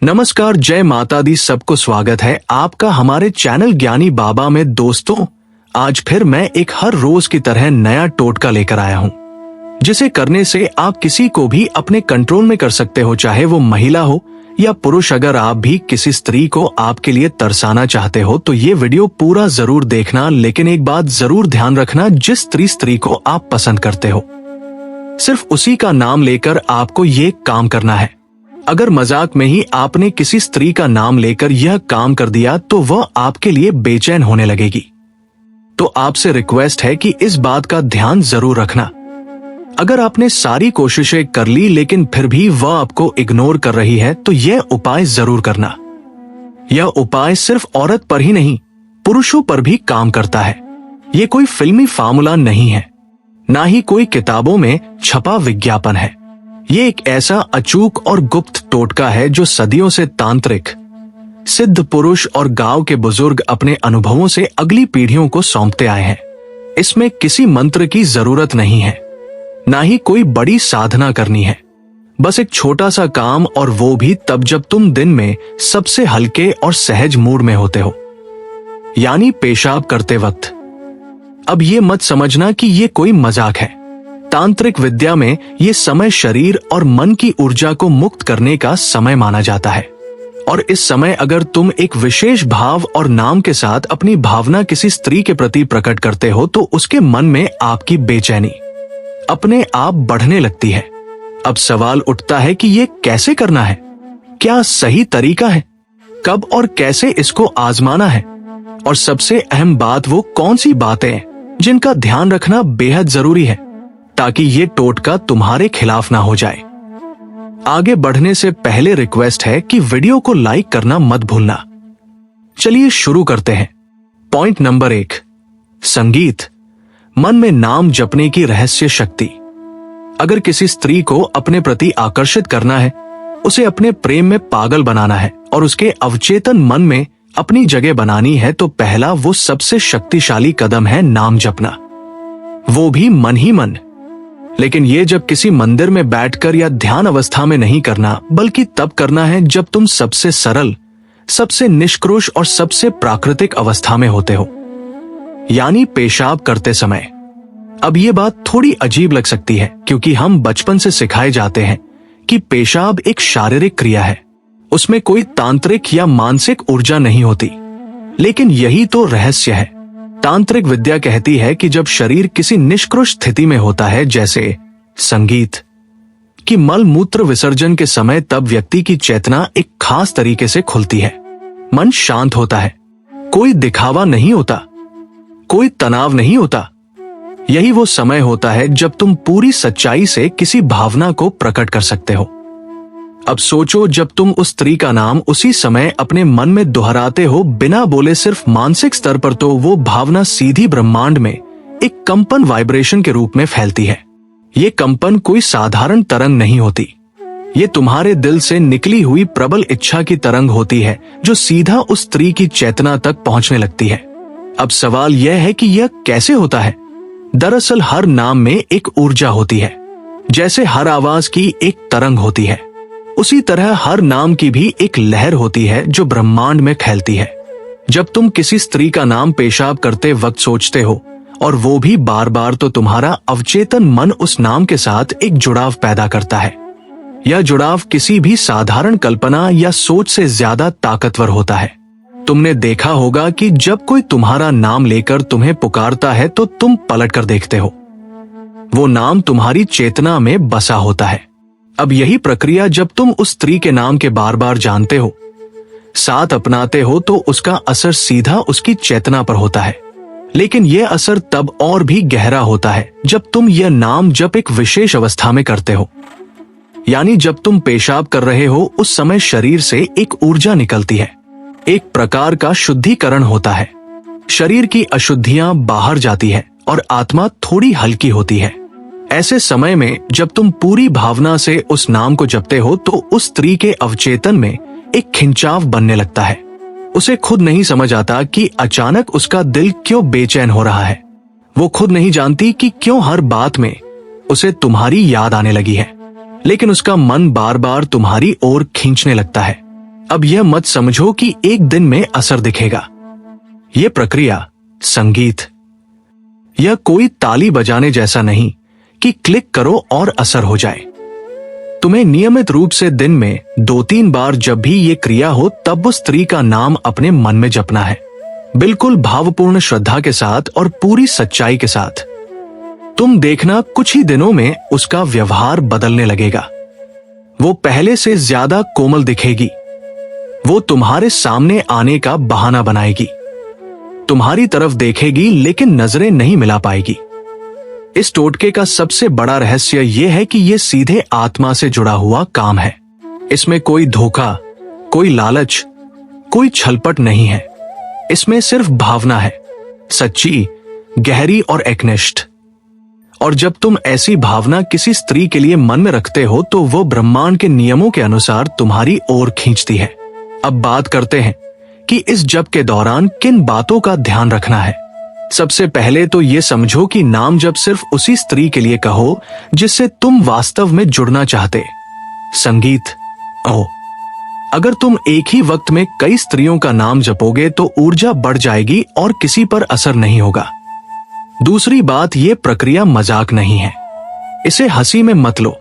नमस्कार, जय माता दी। सबको स्वागत है आपका हमारे चैनल ज्ञानी बाबा में। दोस्तों, आज फिर मैं एक हर रोज की तरह नया टोटका लेकर आया हूँ, जिसे करने से आप किसी को भी अपने कंट्रोल में कर सकते हो, चाहे वो महिला हो या पुरुष। अगर आप भी किसी स्त्री को आपके लिए तरसाना चाहते हो तो ये वीडियो पूरा जरूर देखना। लेकिन एक बात जरूर ध्यान रखना, जिस स्त्री को आप पसंद करते हो सिर्फ उसी का नाम लेकर आपको ये काम करना है। अगर मजाक में ही आपने किसी स्त्री का नाम लेकर यह काम कर दिया तो वह आपके लिए बेचैन होने लगेगी। तो आपसे रिक्वेस्ट है कि इस बात का ध्यान जरूर रखना। अगर आपने सारी कोशिशें कर ली लेकिन फिर भी वह आपको इग्नोर कर रही है तो यह उपाय जरूर करना। यह उपाय सिर्फ औरत पर ही नहीं, पुरुषों पर भी काम करता है। यह कोई फिल्मी फार्मूला नहीं है, ना ही कोई किताबों में छपा विज्ञापन है। ये एक ऐसा अचूक और गुप्त टोटका है जो सदियों से तांत्रिक, सिद्ध पुरुष और गांव के बुजुर्ग अपने अनुभवों से अगली पीढ़ियों को सौंपते आए हैं। इसमें किसी मंत्र की जरूरत नहीं है, ना ही कोई बड़ी साधना करनी है। बस एक छोटा सा काम, और वो भी तब जब तुम दिन में सबसे हल्के और सहज मूड में होते हो, यानी पेशाब करते वक्त। अब ये मत समझना कि ये कोई मजाक है। तांत्रिक विद्या में ये समय शरीर और मन की ऊर्जा को मुक्त करने का समय माना जाता है। और इस समय अगर तुम एक विशेष भाव और नाम के साथ अपनी भावना किसी स्त्री के प्रति प्रकट करते हो तो उसके मन में आपकी बेचैनी अपने आप बढ़ने लगती है। अब सवाल उठता है कि ये कैसे करना है, क्या सही तरीका है, कब और कैसे इसको आजमाना है, और सबसे अहम बात वो कौन सी बातें जिनका ध्यान रखना बेहद जरूरी है ताकि ये टोटका तुम्हारे खिलाफ ना हो जाए। आगे बढ़ने से पहले रिक्वेस्ट है कि वीडियो को लाइक करना मत भूलना। चलिए शुरू करते हैं। पॉइंट नंबर 1, संगीत। मन में नाम जपने की रहस्य शक्ति। अगर किसी स्त्री को अपने प्रति आकर्षित करना है, उसे अपने प्रेम में पागल बनाना है और उसके अवचेतन मन में अपनी जगह बनानी है, तो पहला वो सबसे शक्तिशाली कदम है नाम जपना, वो भी मन ही मन। लेकिन ये जब किसी मंदिर में बैठकर या ध्यान अवस्था में नहीं करना, बल्कि तब करना है जब तुम सबसे सरल, सबसे निष्क्रोश और सबसे प्राकृतिक अवस्था में होते हो, यानी पेशाब करते समय। अब ये बात थोड़ी अजीब लग सकती है क्योंकि हम बचपन से सिखाए जाते हैं कि पेशाब एक शारीरिक क्रिया है, उसमें कोई तांत्रिक या मानसिक ऊर्जा नहीं होती। लेकिन यही तो रहस्य है। तांत्रिक विद्या कहती है कि जब शरीर किसी निष्क्रोश स्थिति में होता है, जैसे संगीत कि मल मूत्र विसर्जन के समय, तब व्यक्ति की चेतना एक खास तरीके से खुलती है। मन शांत होता है, कोई दिखावा नहीं होता, कोई तनाव नहीं होता। यही वो समय होता है जब तुम पूरी सच्चाई से किसी भावना को प्रकट कर सकते हो। अब सोचो, जब तुम उस स्त्री का नाम उसी समय अपने मन में दोहराते हो बिना बोले, सिर्फ मानसिक स्तर पर, तो वो भावना सीधी ब्रह्मांड में एक कंपन, वाइब्रेशन के रूप में फैलती है। ये कंपन कोई साधारण तरंग नहीं होती, ये तुम्हारे दिल से निकली हुई प्रबल इच्छा की तरंग होती है जो सीधा उस स्त्री की चेतना तक पहुंचने लगती है। अब सवाल यह है कि यह कैसे होता है। दरअसल हर नाम में एक ऊर्जा होती है। जैसे हर आवाज की एक तरंग होती है, उसी तरह हर नाम की भी एक लहर होती है जो ब्रह्मांड में फैलती है। जब तुम किसी स्त्री का नाम पेशाब करते वक्त सोचते हो, और वो भी बार बार, तो तुम्हारा अवचेतन मन उस नाम के साथ एक जुड़ाव पैदा करता है। यह जुड़ाव किसी भी साधारण कल्पना या सोच से ज्यादा ताकतवर होता है। तुमने देखा होगा कि जब कोई तुम्हारा नाम लेकर तुम्हें पुकारता है तो तुम पलट कर देखते हो, वो नाम तुम्हारी चेतना में बसा होता है। अब यही प्रक्रिया जब तुम उस स्त्री के नाम के बार बार जानते हो, साथ अपनाते हो, तो उसका असर सीधा उसकी चेतना पर होता है। लेकिन यह असर तब और भी गहरा होता है जब तुम यह नाम जप एक विशेष अवस्था में करते हो, यानी जब तुम पेशाब कर रहे हो, उस समय शरीर से एक ऊर्जा निकलती है, एक प्रकार का शुद्धिकरण होता है। शरीर की अशुद्धियां बाहर जाती है और आत्मा थोड़ी हल्की होती है। ऐसे समय में जब तुम पूरी भावना से उस नाम को जपते हो तो उस स्त्री के अवचेतन में एक खिंचाव बनने लगता है। उसे खुद नहीं समझ आता कि अचानक उसका दिल क्यों बेचैन हो रहा है। वो खुद नहीं जानती कि क्यों हर बात में उसे तुम्हारी याद आने लगी है, लेकिन उसका मन बार बार तुम्हारी ओर खींचने लगता है। अब यह मत समझो कि एक दिन में असर दिखेगा। यह प्रक्रिया संगीत, यह कोई ताली बजाने जैसा नहीं कि क्लिक करो और असर हो जाए। तुम्हें नियमित रूप से दिन में 2-3 बार जब भी ये क्रिया हो तब उस स्त्री का नाम अपने मन में जपना है, बिल्कुल भावपूर्ण श्रद्धा के साथ और पूरी सच्चाई के साथ। तुम देखना कुछ ही दिनों में उसका व्यवहार बदलने लगेगा। वो पहले से ज्यादा कोमल दिखेगी। वो तुम्हारे सामने आने का बहाना बनाएगी, तुम्हारी तरफ देखेगी लेकिन नजरें नहीं मिला पाएगी। इस टोटके का सबसे बड़ा रहस्य यह है कि यह सीधे आत्मा से जुड़ा हुआ काम है। इसमें कोई धोखा, कोई लालच, कोई छलपट नहीं है। इसमें सिर्फ भावना है, सच्ची, गहरी और एकनिष्ठ। और जब तुम ऐसी भावना किसी स्त्री के लिए मन में रखते हो तो वो ब्रह्मांड के नियमों के अनुसार तुम्हारी ओर खींचती है। अब बात करते हैं कि इस जप के दौरान किन बातों का ध्यान रखना है। सबसे पहले तो ये समझो कि नाम जप सिर्फ उसी स्त्री के लिए कहो जिससे तुम वास्तव में जुड़ना चाहते। संगीत ओ, अगर तुम एक ही वक्त में कई स्त्रियों का नाम जपोगे तो ऊर्जा बढ़ जाएगी और किसी पर असर नहीं होगा। दूसरी बात, ये प्रक्रिया मजाक नहीं है, इसे हंसी में मत लो।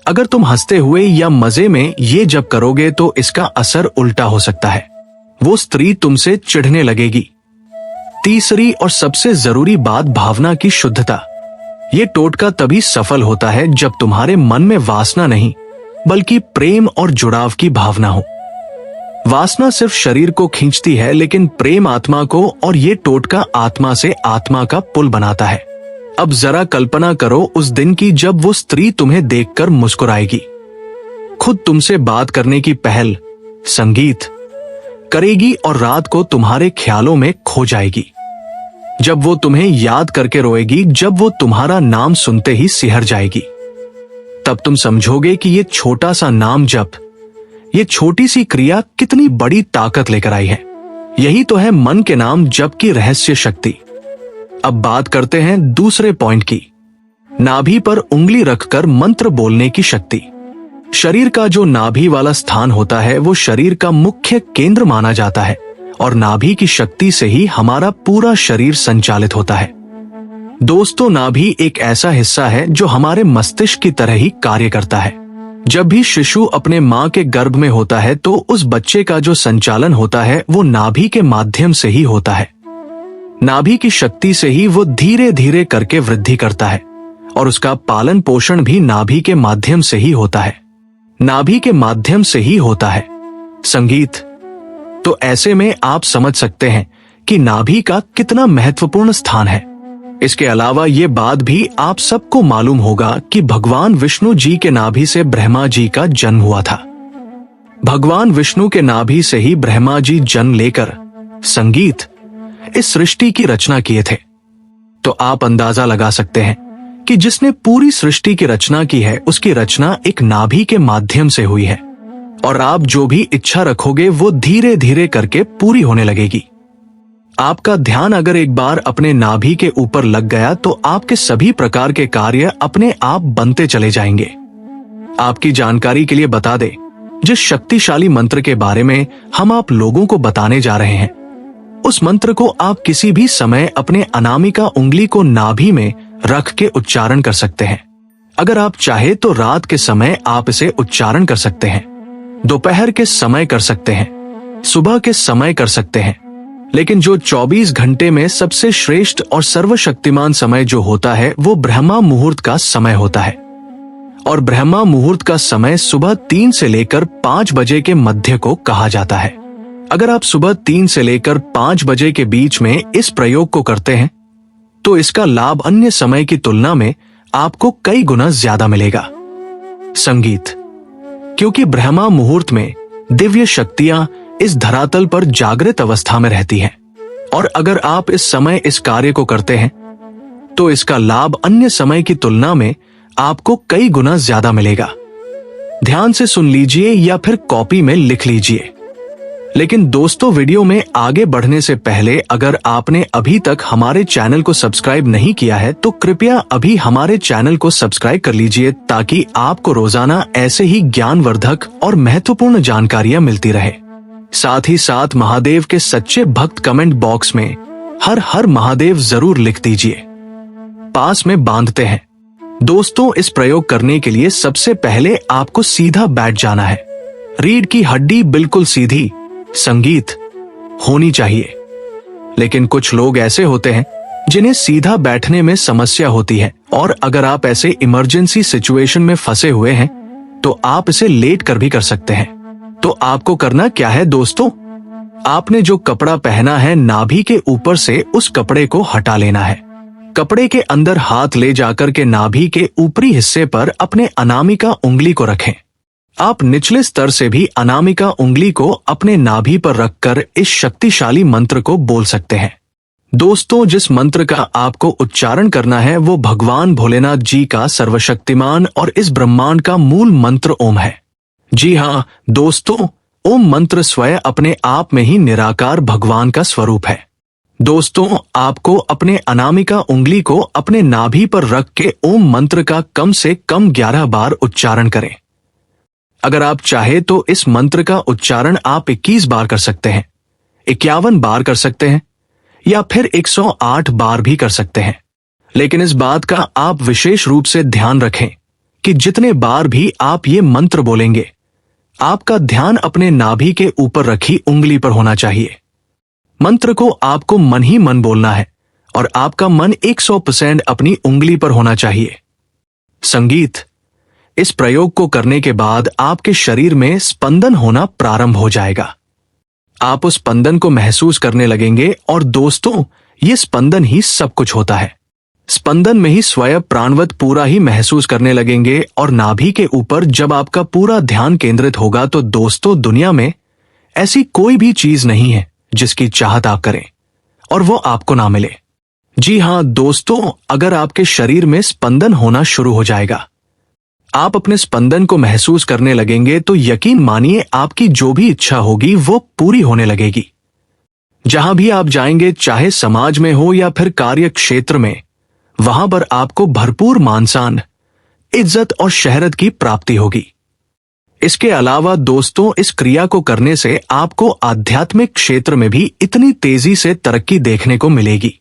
अगर तुम हंसते हुए या मजे में ये जप करोगे तो इसका असर उल्टा हो सकता है, वो स्त्री तुमसे चिढ़ने लगेगी। तीसरी और सबसे जरूरी बात, भावना की शुद्धता। ये टोटका तभी सफल होता है जब तुम्हारे मन में वासना नहीं बल्कि प्रेम और जुड़ाव की भावना हो। वासना सिर्फ शरीर को खींचती है लेकिन प्रेम आत्मा को, और ये टोटका आत्मा से आत्मा का पुल बनाता है। अब जरा कल्पना करो उस दिन की जब वो स्त्री तुम्हें देखकर मुस्कुराएगी, खुद तुमसे बात करने की पहल, संगीत करेगी और रात को तुम्हारे ख्यालों में खो जाएगी। जब वो तुम्हें याद करके रोएगी, जब वो तुम्हारा नाम सुनते ही सिहर जाएगी, तब तुम समझोगे कि ये छोटा सा नाम जप, ये छोटी सी क्रिया कितनी बड़ी ताकत लेकर आई है। यही तो है मन के नाम जप की रहस्य शक्ति। अब बात करते हैं दूसरे पॉइंट की, नाभि पर उंगली रखकर मंत्र बोलने की शक्ति। शरीर का जो नाभि वाला स्थान होता है वो शरीर का मुख्य केंद्र माना जाता है और नाभि की शक्ति से ही हमारा पूरा शरीर संचालित होता है। दोस्तों, नाभि एक ऐसा हिस्सा है जो हमारे मस्तिष्क की तरह ही कार्य करता है। जब भी शिशु अपने मां के गर्भ में होता है तो उस बच्चे का जो संचालन होता है वो नाभि के माध्यम से ही होता है। नाभि की शक्ति से ही वो धीरे धीरे करके वृद्धि करता है और उसका पालन पोषण भी नाभि के माध्यम से ही होता है, नाभि के माध्यम से ही होता है। संगीत, तो ऐसे में आप समझ सकते हैं कि नाभि का कितना महत्वपूर्ण स्थान है। इसके अलावा ये बात भी आप सबको मालूम होगा कि भगवान विष्णु जी के नाभि से ब्रह्मा जी का जन्म हुआ था। भगवान विष्णु के नाभि से ही ब्रह्मा जी जन्म लेकर संगीत इस सृष्टि की रचना किए थे। तो आप अंदाजा लगा सकते हैं कि जिसने पूरी सृष्टि की रचना की है उसकी रचना एक नाभि के माध्यम से हुई है और आप जो भी इच्छा रखोगे वो धीरे धीरे करके पूरी होने लगेगी। आपका ध्यान अगर एक बार अपने नाभि के ऊपर लग गया तो आपके सभी प्रकार के कार्य अपने आप बनते चले जाएंगे। आपकी जानकारी के लिए बता दें, जिस शक्तिशाली मंत्र के बारे में हम आप लोगों को बताने जा रहे हैं, उस मंत्र को आप किसी भी समय अपने अनामिका उंगली को नाभि में रख के उच्चारण कर सकते हैं। अगर आप चाहे तो रात के समय आप इसे उच्चारण कर सकते हैं, दोपहर के समय कर सकते हैं, सुबह के समय कर सकते हैं, लेकिन जो 24 घंटे में सबसे श्रेष्ठ और सर्वशक्तिमान समय जो होता है वो ब्रह्मा मुहूर्त का समय होता है। और ब्रह्मा मुहूर्त का समय सुबह 3 से लेकर 5 बजे के मध्य को कहा जाता है। अगर आप सुबह 3 से लेकर 5 बजे के बीच में इस प्रयोग को करते हैं तो इसका लाभ अन्य समय की तुलना में आपको कई गुना ज्यादा मिलेगा। संगीत, क्योंकि ब्रह्मा मुहूर्त में दिव्य शक्तियां इस धरातल पर जागृत अवस्था में रहती हैं और अगर आप इस समय इस कार्य को करते हैं तो इसका लाभ अन्य समय की तुलना में आपको कई गुना ज्यादा मिलेगा। ध्यान से सुन लीजिए या फिर कॉपी में लिख लीजिए। लेकिन दोस्तों, वीडियो में आगे बढ़ने से पहले अगर आपने अभी तक हमारे चैनल को सब्सक्राइब नहीं किया है तो कृपया अभी हमारे चैनल को सब्सक्राइब कर लीजिए, ताकि आपको रोजाना ऐसे ही ज्ञानवर्धक और महत्वपूर्ण जानकारियां मिलती रहे। साथ ही साथ महादेव के सच्चे भक्त कमेंट बॉक्स में हर हर महादेव जरूर लिख दीजिए। पास में बांधते हैं। दोस्तों, इस प्रयोग करने के लिए सबसे पहले आपको सीधा बैठ जाना है। रीढ़ की हड्डी बिल्कुल सीधी, संगीत होनी चाहिए। लेकिन कुछ लोग ऐसे होते हैं जिन्हें सीधा बैठने में समस्या होती है, और अगर आप ऐसे इमरजेंसी सिचुएशन में फंसे हुए हैं तो आप इसे लेट कर भी कर सकते हैं। तो आपको करना क्या है दोस्तों, आपने जो कपड़ा पहना है नाभि के ऊपर से उस कपड़े को हटा लेना है। कपड़े के अंदर हाथ ले जाकर के नाभि के ऊपरी हिस्से पर अपने अनामिका उंगली को रखें। आप निचले स्तर से भी अनामिका उंगली को अपने नाभि पर रखकर इस शक्तिशाली मंत्र को बोल सकते हैं। दोस्तों, जिस मंत्र का आपको उच्चारण करना है वो भगवान भोलेनाथ जी का सर्वशक्तिमान और इस ब्रह्मांड का मूल मंत्र ओम है। जी हाँ दोस्तों, ओम मंत्र स्वयं अपने आप में ही निराकार भगवान का स्वरूप है। दोस्तों, आपको अपने अनामिका उंगली को अपने नाभि पर रख के ओम मंत्र का कम से कम 11 बार उच्चारण करें। अगर आप चाहे तो इस मंत्र का उच्चारण आप 21 बार कर सकते हैं, 51 बार कर सकते हैं, या फिर 108 बार भी कर सकते हैं। लेकिन इस बात का आप विशेष रूप से ध्यान रखें कि जितने बार भी आप ये मंत्र बोलेंगे, आपका ध्यान अपने नाभि के ऊपर रखी उंगली पर होना चाहिए। मंत्र को आपको मन ही मन बोलना है और आपका मन 100% अपनी उंगली पर होना चाहिए। संगीत। इस प्रयोग को करने के बाद आपके शरीर में स्पंदन होना प्रारंभ हो जाएगा। आप उस स्पंदन को महसूस करने लगेंगे, और दोस्तों, ये स्पंदन ही सब कुछ होता है। स्पंदन में ही स्वयं प्राणवत पूरा ही महसूस करने लगेंगे, और नाभि के ऊपर जब आपका पूरा ध्यान केंद्रित होगा तो दोस्तों, दुनिया में ऐसी कोई भी चीज नहीं है जिसकी चाहत आप करें और वो आपको ना मिले। जी हाँ दोस्तों, अगर आपके शरीर में स्पंदन होना शुरू हो जाएगा, आप अपने स्पंदन को महसूस करने लगेंगे, तो यकीन मानिए आपकी जो भी इच्छा होगी वो पूरी होने लगेगी। जहां भी आप जाएंगे, चाहे समाज में हो या फिर कार्य क्षेत्र में, वहां पर आपको भरपूर मान सम्मान, इज्जत और शोहरत की प्राप्ति होगी। इसके अलावा दोस्तों, इस क्रिया को करने से आपको आध्यात्मिक क्षेत्र में भी इतनी तेजी से तरक्की देखने को मिलेगी